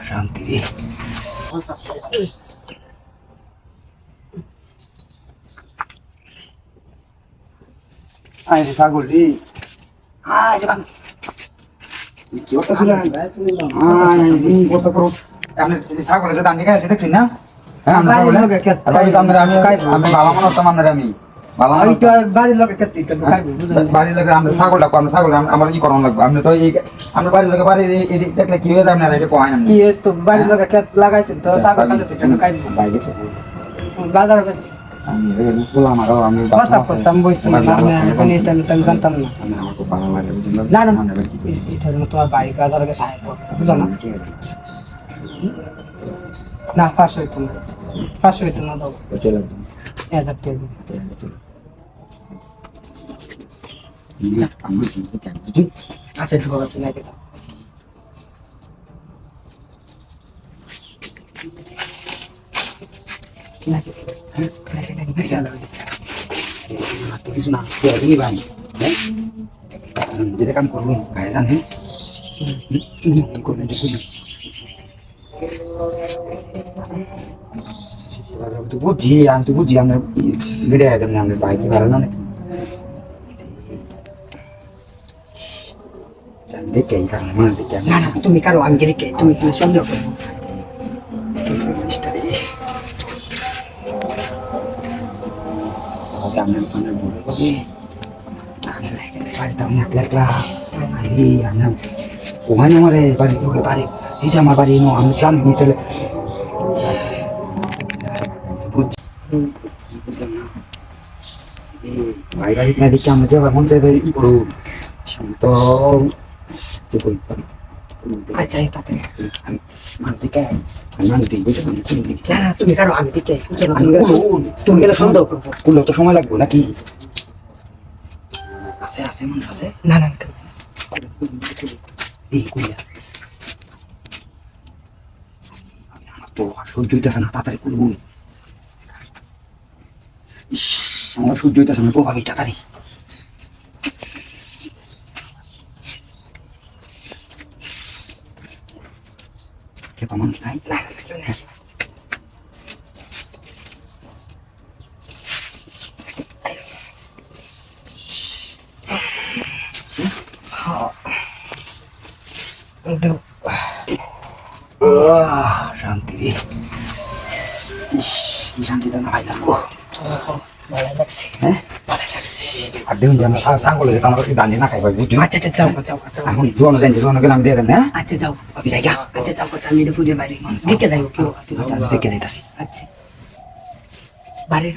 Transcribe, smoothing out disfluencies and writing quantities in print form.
শান্তি রে। আয় রে ছাগলটি, আয় রে বাবা, কি করতেছিল? আয় এই কষ্ট করো। আপনি ছাগলের যে দান্ডি খাইছে দেখছেন না? হ্যাঁ আমরা ছাগলে আমি বাবা মনে হতাম আপনার আমি বাড়ির লোকের আমরা ছাগলটা আমরা ছাগল আমরা ই করানো লাগবে। আপনি তো এই আমরা বাড়ির লোকের বাড়ির দেখলে কি হয়ে যাবে না এটা কয় না কি তো বাড়ির লোকে ক্ষেত লাগাইছেন তো ছাগল খাইতে তো খাইব বাজার গেছি আমি বললাম আরো আমি বাসা করতাম বইছি আমি জানতাম না আমি আমার খুব ভালো লাগে না না এটা তোমার বাড়ি বাজার গেছে বুঝো না না 500 হইতো না 500 হইতো না দাও 1000 টাকা আচ্ছা একটু কথা শুনে গেছে কিছু না ভাই যেটা কাম করবো ভাই জানেন করবেন তো বুঝছি আমি তো বুঝছি আপনার ভিডিও দেবেন আপনার বাইক কি ভালো না দেখে এই কারণে মানুষ দেখে না না তুমি কারো আমি দেখে তুমি সন্দেহ করবো বাড়িতে আমি একলা একলা ওখানে আমার বাড়ির লোকের বাড়ি এই যে আমার বাড়ি আমি জানি নি তাহলে বুঝলাম না ভাই বাড়ি না দেখি আমরা যাবার মন চাইবে ই করো তো যে করি আচ্ছা তাতে আমি মানতে আমি মানতে বুঝলাম না না তুমি কারো আমি দেখে তুমি গেলে সন্দেহ করবো করলেও তো সময় লাগবে নাকি আছে আছে মানুষ আছে না না আমার তো সহ্য হইতেছে না তাড়াতাড়ি করবো আমার সহ্য হইতেছে না তো ভাবি তাড়াতাড়ি কে তো মানুষ নাই না শান্তি রে কি শান্তিটা না পাইলাম গো ভালো লাগছে হ্যাঁ ভালো লাগছে আর দেখুন যে আমি সাঙ্গলে যেতাম আমার দাঁড়িয়ে না খাইবার বুঝলি আচ্ছা আচ্ছা যাও এখন জোয়ানো যাই জোয়ানো গেলে আমি দিয়ে দেন হ্যাঁ আচ্ছা যাও আমি যাই আচ্ছা যাও আমি এটা ফুটে বাইরে দেখে যাই কেউ দেখে যাইতাছি আচ্ছা বাড়ির